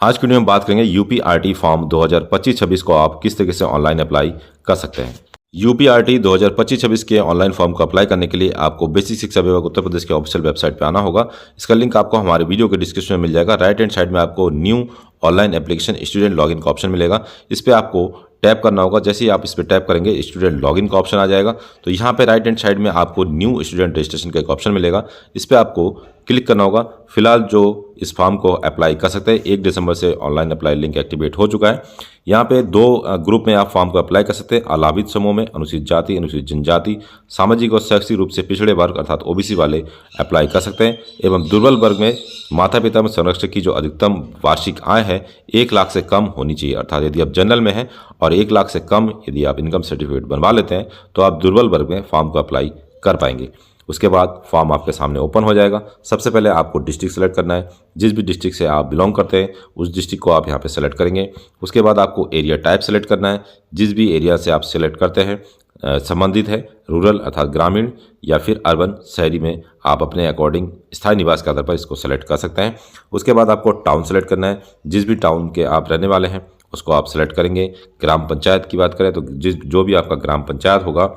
आज की वीडियो में बात करेंगे यूपीआरटी फॉर्म 2025-26 को आप किस तरीके से ऑनलाइन अप्लाई कर सकते हैं। यूपीआरटी 2025-26 के ऑनलाइन फॉर्म को अप्लाई करने के लिए आपको बेसिक शिक्षा विभाग उत्तर प्रदेश के ऑफिशियल वेबसाइट पे आना होगा। इसका लिंक आपको हमारे वीडियो के डिस्क्रिप्शन में मिल जाएगा। राइट हैंड साइड में आपको new online application student login का ऑप्शन मिलेगा। इस पर आपको टैप करना होगा। जैसे ही आप इस पर टैप करेंगे स्टूडेंट लॉगिन का ऑप्शन आ जाएगा। तो यहाँ पे राइट हैंड साइड में आपको न्यू स्टूडेंट रजिस्ट्रेशन का एक ऑप्शन मिलेगा। इस पर आपको क्लिक करना होगा। फिलहाल जो इस फॉर्म को अप्लाई कर सकते हैं 1 दिसंबर से ऑनलाइन अप्लाई लिंक एक्टिवेट हो चुका है। यहाँ पे 2 ग्रुप में आप फॉर्म को अप्लाई कर सकते हैं। अलाभित समूह में अनुसूचित जाति, अनुसूचित जनजाति, सामाजिक और शैक्षिक रूप से पिछड़े वर्ग अर्थात ओबीसी वाले अप्लाई कर सकते हैं। एवं दुर्बल वर्ग में माता पिता में संरक्षक की जो अधिकतम वार्षिक आय है 1 लाख से कम होनी चाहिए। अर्थात यदि आप जनरल में हैं और 1 लाख से कम यदि आप इनकम सर्टिफिकेट बनवा लेते हैं तो आप दुर्बल वर्ग में फॉर्म को अप्लाई कर पाएंगे। उसके बाद फॉर्म आपके सामने ओपन हो जाएगा। सबसे पहले आपको डिस्ट्रिक्ट सेलेक्ट करना है। जिस भी डिस्ट्रिक्ट से आप बिलोंग करते हैं उस डिस्ट्रिक्ट को आप यहाँ पे सेलेक्ट करेंगे। उसके बाद आपको एरिया टाइप सेलेक्ट करना है। जिस भी एरिया से आप सेलेक्ट करते हैं संबंधित है रूरल अर्थात ग्रामीण या फिर अर्बन शहरी में आप अपने अकॉर्डिंग स्थायी निवास के आधार पर इसको सेलेक्ट कर सकते हैं। उसके बाद आपको टाउन सेलेक्ट करना है। जिस भी टाउन के आप रहने वाले हैं उसको आप सेलेक्ट करेंगे। ग्राम पंचायत की बात करें तो जो भी आपका ग्राम पंचायत होगा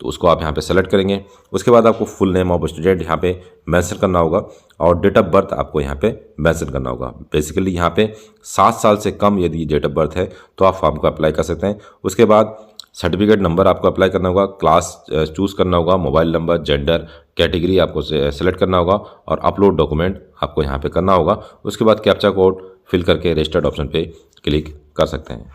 तो उसको आप यहाँ पे सेलेक्ट करेंगे। उसके बाद आपको फुल नेम ऑफ स्टूडेंट यहाँ पे मेंशन करना होगा और डेट ऑफ बर्थ आपको यहाँ पे मेंशन करना होगा। बेसिकली यहाँ पे 7 साल से कम यदि डेट ऑफ बर्थ है तो आप फॉर्म को अप्लाई कर सकते हैं। उसके बाद सर्टिफिकेट नंबर आपको अप्लाई करना होगा, क्लास चूज़ करना होगा, मोबाइल नंबर, जेंडर, कैटेगरी आपको सेलेक्ट करना होगा और अपलोड डॉक्यूमेंट आपको यहाँ पे करना होगा। उसके बाद कैप्चा कोड फिल करके रजिस्टर्ड ऑप्शन पे क्लिक कर सकते हैं।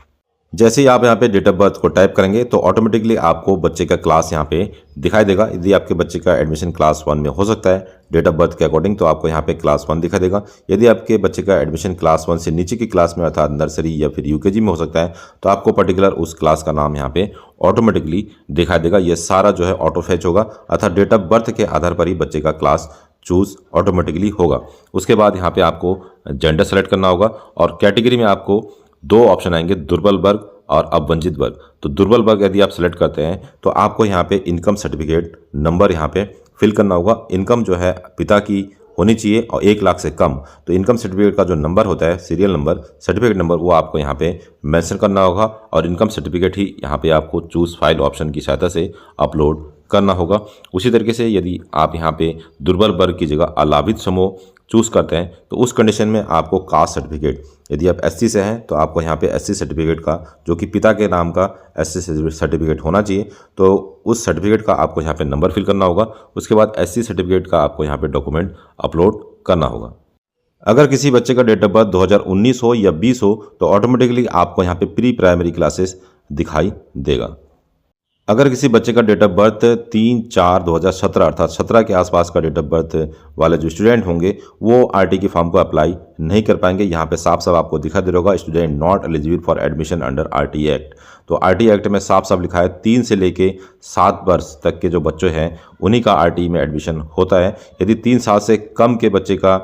जैसे ही आप यहाँ पे डेट ऑफ बर्थ को टाइप करेंगे तो ऑटोमेटिकली आपको बच्चे का क्लास यहाँ पे दिखाई देगा। यदि आपके बच्चे का एडमिशन क्लास 1 में हो सकता है डेट ऑफ बर्थ के अकॉर्डिंग तो आपको यहाँ पे क्लास 1 दिखाई देगा। यदि आपके बच्चे का एडमिशन क्लास 1 से नीचे की क्लास में अर्थात नर्सरी या फिर यूकेजी में हो सकता है तो आपको पर्टिकुलर उस क्लास का नाम यहाँ पे ऑटोमेटिकली दिखाई देगा। ये सारा जो है ऑटो फैच होगा अर्थात डेट ऑफ बर्थ के आधार पर ही बच्चे का क्लास चूज ऑटोमेटिकली होगा। उसके बाद यहाँ पे आपको जेंडर सेलेक्ट करना होगा और कैटेगरी में आपको 2 ऑप्शन आएंगे, दुर्बल वर्ग और अवंचित वर्ग। तो दुर्बल वर्ग यदि आप सेलेक्ट करते हैं तो आपको यहाँ पे इनकम सर्टिफिकेट नंबर यहाँ पे फिल करना होगा। इनकम जो है पिता की होनी चाहिए और 1 लाख से कम। तो इनकम सर्टिफिकेट का जो नंबर होता है सीरियल नंबर, सर्टिफिकेट नंबर, वो आपको यहाँ पे मेंशन करना होगा और इनकम सर्टिफिकेट ही यहाँ पे आपको चूज फाइल ऑप्शन की सहायता से अपलोड करना होगा। उसी तरीके से यदि आप यहाँ पे दुर्बल वर्ग की जगह अलाभित समूह चूज़ करते हैं तो उस कंडीशन में आपको कास्ट सर्टिफिकेट, यदि आप एससी से हैं तो आपको यहाँ पे एससी सर्टिफिकेट का जो कि पिता के नाम का एससी सर्टिफिकेट होना चाहिए तो उस सर्टिफिकेट का आपको यहाँ पे नंबर फिल करना होगा। उसके बाद एससी सर्टिफिकेट का आपको यहाँ पे डॉक्यूमेंट अपलोड करना होगा। अगर किसी बच्चे का डेट ऑफ बर्थ 2019 हो या 20 हो तो ऑटोमेटिकली आपको यहाँ पे प्री प्राइमरी क्लासेस दिखाई देगा। अगर किसी बच्चे का डेट ऑफ बर्थ 3/4/2017 अर्थात 17 के आसपास का डेट ऑफ बर्थ वाले जो स्टूडेंट होंगे वो आरटी के फॉर्म को अप्लाई नहीं कर पाएंगे। यहाँ पे साफ साफ आपको दिखा दे रहा होगा student not eligible for admission under RT act. तो आरटी एक्ट में साफ साफ लिखा है 3 से लेके 7 वर्ष तक के जो बच्चे हैं उन्हीं का आरटी में एडमिशन होता है। यदि 3 साल से कम के बच्चे का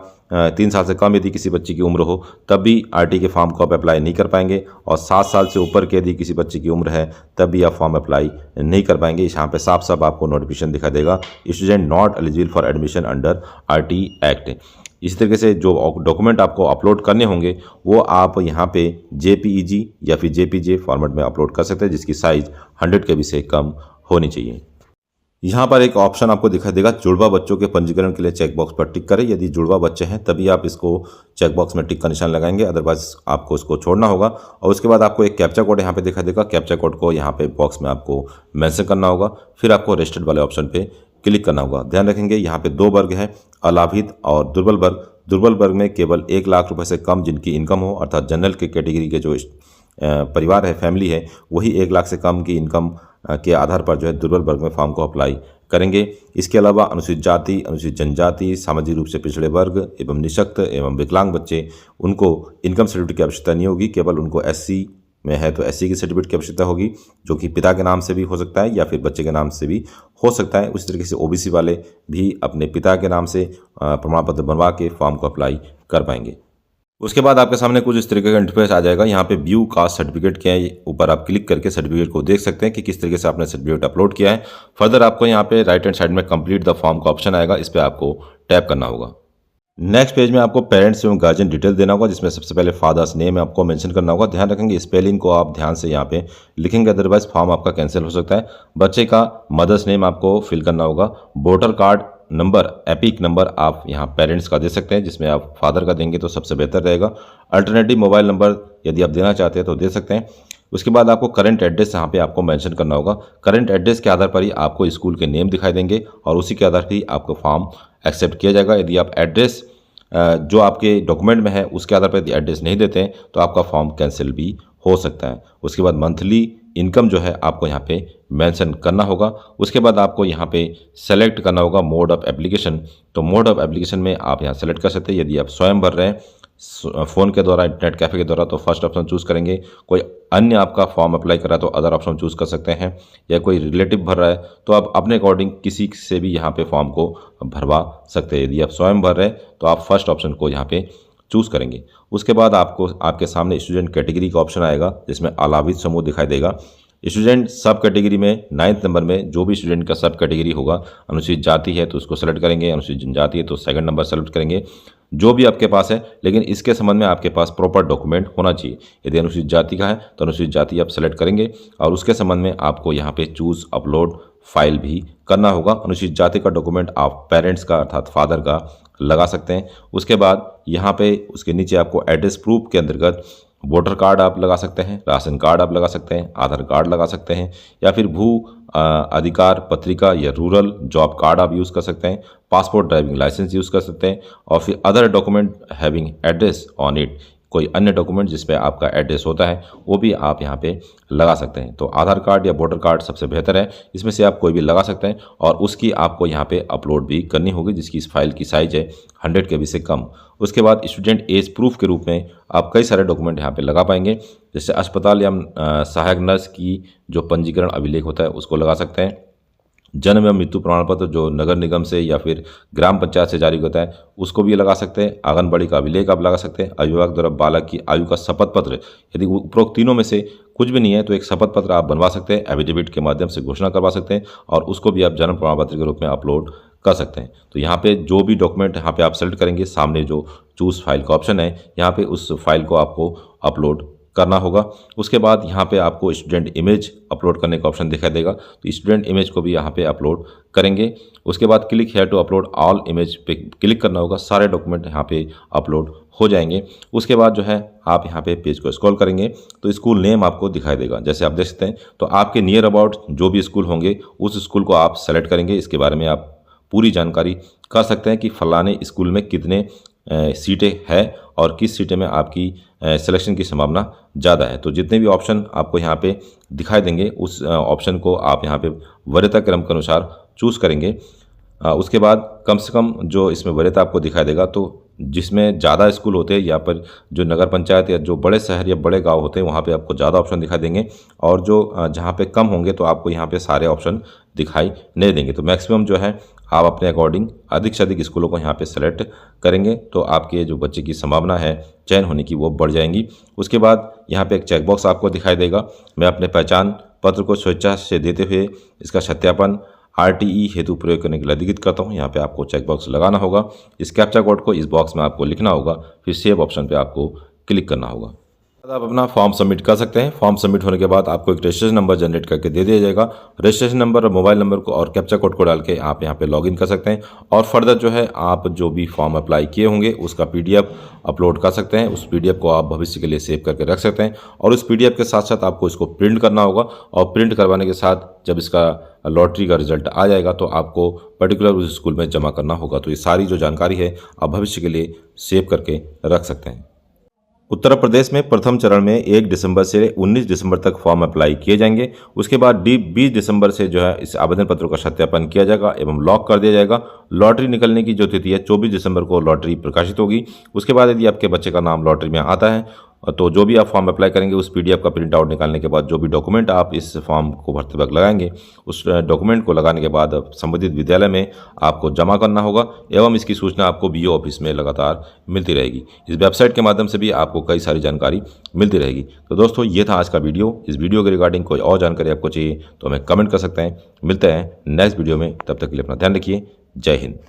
3 साल से कम यदि किसी बच्चे की उम्र हो तब भी आरटी के फॉर्म को आप अप्लाई नहीं कर पाएंगे और 7 साल से ऊपर के यदि किसी बच्चे की उम्र है तब भी आप फॉर्म अप्लाई नहीं कर पाएंगे। यहाँ पे साफ साफ आपको नोटिफिकेशन दिखा देगा student not eligible for admission under RT act. इसी तरीके से जो डॉक्यूमेंट आपको अपलोड करने होंगे वो आप यहाँ पे जेपीईजी या फिर जेपीजे फॉर्मेट में अपलोड कर सकते हैं जिसकी साइज 100 KB से कम होनी चाहिए। यहाँ पर एक ऑप्शन आपको दिखाई देगा जुड़वा बच्चों के पंजीकरण के लिए चेकबॉक्स पर टिक करें। यदि जुड़वा बच्चे हैं तभी आप इसको चेकबॉक्स में टिक का निशान लगाएंगे, अदरवाइज आपको इसको छोड़ना होगा। और उसके बाद आपको एक कैप्चा कोड यहाँ पे दिखाई देगा। कैप्चा कोड को यहाँ पे बॉक्स में आपको मेंशन करना होगा। फिर आपको रजिस्टर्ड वाले ऑप्शन पे क्लिक करना होगा। ध्यान रखेंगे यहाँ पे 2 वर्ग है, अलाभित और दुर्बल वर्ग। दुर्बल वर्ग में केवल 1 लाख रुपए से कम जिनकी इनकम हो अर्थात जनरल के कैटेगरी के जो परिवार है, फैमिली है, वही 1 लाख से कम की इनकम के आधार पर जो है दुर्बल वर्ग में फॉर्म को अप्लाई करेंगे। इसके अलावा अनुसूचित जाति, अनुसूचित जनजाति, सामाजिक रूप से पिछड़े वर्ग एवं निःशक्त एवं विकलांग बच्चे उनको इनकम सर्टिफिकेट की आवश्यकता नहीं होगी। केवल उनको एससी में है तो एससी की सर्टिफिकेट की आवश्यकता होगी जो कि पिता के नाम से भी हो सकता है या फिर बच्चे के नाम से भी हो सकता है। उसी तरीके से ओबीसी वाले भी अपने पिता के नाम से प्रमाण पत्र बनवा के फॉर्म को अप्लाई कर पाएंगे। उसके बाद आपके सामने कुछ इस तरीके का इंटरफेस आ जाएगा। यहाँ पे व्यू कास्ट सर्टिफिकेट के ऊपर आप क्लिक करके सर्टिफिकेट को देख सकते हैं कि किस तरीके से आपने सर्टिफिकेट अपलोड किया है। फर्दर आपको यहाँ पे राइट हैंड साइड में कंप्लीट द फॉर्म का ऑप्शन आएगा, इस पर आपको टैप करना होगा। नेक्स्ट पेज में आपको पेरेंट्स एवं गार्जियन डिटेल देना होगा, जिसमें सबसे पहले फादर्स नेम आपको मेंशन करना होगा। ध्यान रखेंगे स्पेलिंग को आप ध्यान से यहाँ पे लिखेंगे, अदरवाइज फॉर्म आपका कैंसिल हो सकता है। बच्चे का मदर्स नेम आपको फिल करना होगा। Voter card number, epic number आप यहाँ पेरेंट्स का दे सकते हैं, जिसमें आप फादर का देंगे तो सबसे बेहतर रहेगा। अल्टरनेटिव मोबाइल नंबर यदि आप देना चाहते हैं तो दे सकते हैं। उसके बाद आपको करंट एड्रेस यहाँ पे आपको मेंशन करना होगा। करंट एड्रेस के आधार पर ही आपको स्कूल के नेम दिखाई देंगे और उसी के आधार पर ही आपको फॉर्म एक्सेप्ट किया जाएगा। यदि आप एड्रेस जो आपके डॉक्यूमेंट में है उसके आधार पर यदि एड्रेस नहीं देते हैं तो आपका फॉर्म कैंसिल भी हो सकता है। उसके बाद मंथली इनकम जो है आपको यहाँ पे मेंशन करना होगा। उसके बाद आपको यहाँ पे सेलेक्ट करना होगा मोड ऑफ एप्लीकेशन। तो मोड ऑफ एप्लीकेशन में आप यहाँ सेलेक्ट कर सकते हैं। यदि आप स्वयं भर रहे हैं फ़ोन के द्वारा, इंटरनेट कैफ़े के द्वारा, तो फर्स्ट ऑप्शन चूज़ करेंगे। कोई अन्य आपका फॉर्म अप्लाई कर रहा है तो अदर ऑप्शन चूज़ कर सकते हैं, या कोई रिलेटिव भर रहा है तो आप अपने अकॉर्डिंग किसी से भी यहाँ पे फॉर्म को भरवा सकते हैं। यदि आप स्वयं भर रहे हैं तो आप फर्स्ट ऑप्शन को यहाँ पे चूज़ करेंगे। उसके बाद आपको आपके सामने स्टूडेंट कैटेगरी का ऑप्शन आएगा, जिसमें अलावित समूह दिखाई देगा। स्टूडेंट सब कैटेगरी में 9th नंबर में जो भी स्टूडेंट का सब कैटेगरी होगा, अनुसूचित जाति है तो उसको सेलेक्ट करेंगे, अनुसूचित जनजाति है तो 2nd नंबर सेलेक्ट करेंगे, जो भी आपके पास है। लेकिन इसके संबंध में आपके पास प्रॉपर डॉक्यूमेंट होना चाहिए। यदि अनुसूचित जाति का है तो अनुसूचित जाति आप सेलेक्ट करेंगे और उसके संबंध में आपको यहाँ पे चूज़ अपलोड फाइल भी करना होगा। अनुसूचित जाति का डॉक्यूमेंट आप पेरेंट्स का अर्थात फादर का लगा सकते हैं। उसके बाद यहाँ पे उसके नीचे आपको एड्रेस प्रूफ के अंतर्गत वोटर कार्ड आप लगा सकते हैं, राशन कार्ड आप लगा सकते हैं, आधार कार्ड लगा सकते हैं, या फिर भू अधिकार पत्रिका या रूरल जॉब कार्ड आप यूज़ कर सकते हैं, पासपोर्ट ड्राइविंग लाइसेंस यूज़ कर सकते हैं, और फिर other document having address on it, कोई अन्य डॉक्यूमेंट जिस पे आपका एड्रेस होता है वो भी आप यहाँ पे लगा सकते हैं। तो आधार कार्ड या वोटर कार्ड सबसे बेहतर है, इसमें से आप कोई भी लगा सकते हैं और उसकी आपको यहाँ पे अपलोड भी करनी होगी, जिसकी इस फाइल की साइज है 100 KB से कम। उसके बाद स्टूडेंट एज प्रूफ के रूप में आप कई सारे डॉक्यूमेंट यहाँ पे लगा पाएंगे, जैसे अस्पताल या सहायक नर्स की जो पंजीकरण अभिलेख होता है उसको लगा सकते हैं, जन्म एवं मृत्यु प्रमाण पत्र जो नगर निगम से या फिर ग्राम पंचायत से जारी होता है उसको भी लगा सकते हैं, आंगनबाड़ी का अभिलेख आप लगा सकते हैं, अभिभावक द्वारा बालक की आयु का शपथ पत्र, यदि उपरोक्त तीनों में से कुछ भी नहीं है तो एक शपथ पत्र आप बनवा सकते हैं, एफिडेविट के माध्यम से घोषणा करवा सकते हैं और उसको भी आप जन्म प्रमाण पत्र के रूप में अपलोड कर सकते हैं। तो यहाँ पे जो भी डॉक्यूमेंट यहाँ पे आप सेलेक्ट करेंगे, सामने जो चूज़ फाइल का ऑप्शन है यहाँ पे उस फाइल को आपको अपलोड करना होगा। उसके बाद यहाँ पे आपको स्टूडेंट इमेज अपलोड करने का ऑप्शन दिखाई देगा, तो स्टूडेंट इमेज को भी यहाँ पे अपलोड करेंगे। उसके बाद click here to upload all image पे क्लिक करना होगा, सारे डॉक्यूमेंट यहाँ पे अपलोड हो जाएंगे। उसके बाद जो है आप यहाँ पे पेज को स्क्रॉल करेंगे तो स्कूल नेम आपको दिखाई देगा, जैसे आप देख सकते हैं। तो आपके नियर अबाउट जो भी स्कूल होंगे उस स्कूल को आप सेलेक्ट करेंगे। इसके बारे में आप पूरी जानकारी कर सकते हैं कि फलाने स्कूल में कितने सीटें हैं और किस सीटें में आपकी सिलेक्शन की संभावना ज़्यादा है। तो जितने भी ऑप्शन आपको यहाँ पे दिखाई देंगे उस ऑप्शन को आप यहाँ पे वरीयता क्रम के अनुसार चूज़ करेंगे। उसके बाद कम से कम जो इसमें वरीयता आपको दिखाई देगा, तो जिसमें ज़्यादा स्कूल होते हैं या पर जो नगर पंचायत या जो बड़े शहर या बड़े गांव होते हैं वहाँ पे आपको ज़्यादा ऑप्शन दिखाई देंगे, और जो जहाँ पे कम होंगे तो आपको यहाँ पे सारे ऑप्शन दिखाई नहीं देंगे। तो मैक्सिमम जो है आप अपने अकॉर्डिंग अधिक से अधिक स्कूलों को यहाँ पे सेलेक्ट करेंगे तो आपके जो बच्चे की संभावना है चयन होने की वो बढ़ जाएंगी। उसके बाद यहाँ पे एक चेकबॉक्स आपको दिखाई देगा, मैं अपने पहचान पत्र को स्वेच्छा से देते हुए इसका सत्यापन RTE हेतु प्रयोग करने के लिए अधिकृत करता हूँ। यहाँ पे आपको चेकबॉक्स लगाना होगा। इस कैप्चा कोड को इस बॉक्स में आपको लिखना होगा, फिर सेव ऑप्शन पे आपको क्लिक करना होगा। आप अपना फॉर्म सबमिट कर सकते हैं। फॉर्म सबमिट होने के बाद आपको एक रजिस्ट्रेशन नंबर जनरेट करके दे दिया जाएगा। रजिस्ट्रेशन नंबर और मोबाइल नंबर को और कैप्चा कोड को डाल के आप यहाँ पे लॉगिन कर सकते हैं और फर्दर जो है आप जो भी फॉर्म अप्लाई किए होंगे उसका PDF अपलोड कर सकते हैं। उस PDF को आप भविष्य के लिए सेव करके रख सकते हैं और उस PDF के साथ साथ आपको इसको प्रिंट करना होगा और प्रिंट करवाने के साथ जब इसका लॉटरी का रिजल्ट आ जाएगा तो आपको पर्टिकुलर उस स्कूल में जमा करना होगा। तो ये सारी जो जानकारी है आप भविष्य के लिए सेव करके रख सकते हैं। उत्तर प्रदेश में प्रथम चरण में 1 दिसंबर से 19 दिसंबर तक फॉर्म अप्लाई किए जाएंगे। उसके बाद 20 दिसंबर से जो है इस आवेदन पत्रों का सत्यापन किया जाएगा एवं लॉक कर दिया जाएगा। लॉटरी निकलने की जो तिथि है 24 दिसंबर को लॉटरी प्रकाशित होगी। उसके बाद यदि आपके बच्चे का नाम लॉटरी में आता है तो जो भी आप फॉर्म अप्लाई करेंगे उस PDF का प्रिंट आउट निकालने के बाद जो भी डॉक्यूमेंट आप इस फॉर्म को भरते वक्त लगाएंगे उस डॉक्यूमेंट को लगाने के बाद संबंधित विद्यालय में आपको जमा करना होगा एवं इसकी सूचना आपको BO ऑफिस में लगातार मिलती रहेगी। इस वेबसाइट के माध्यम से भी आपको कई सारी जानकारी मिलती रहेगी। तो दोस्तों ये था आज का वीडियो। इस वीडियो के रिगार्डिंग कोई और जानकारी आपको चाहिए तो हमें कमेंट कर सकते हैं। मिलते हैं नेक्स्ट वीडियो में, तब तक के लिए अपना ध्यान रखिए। जय हिंद।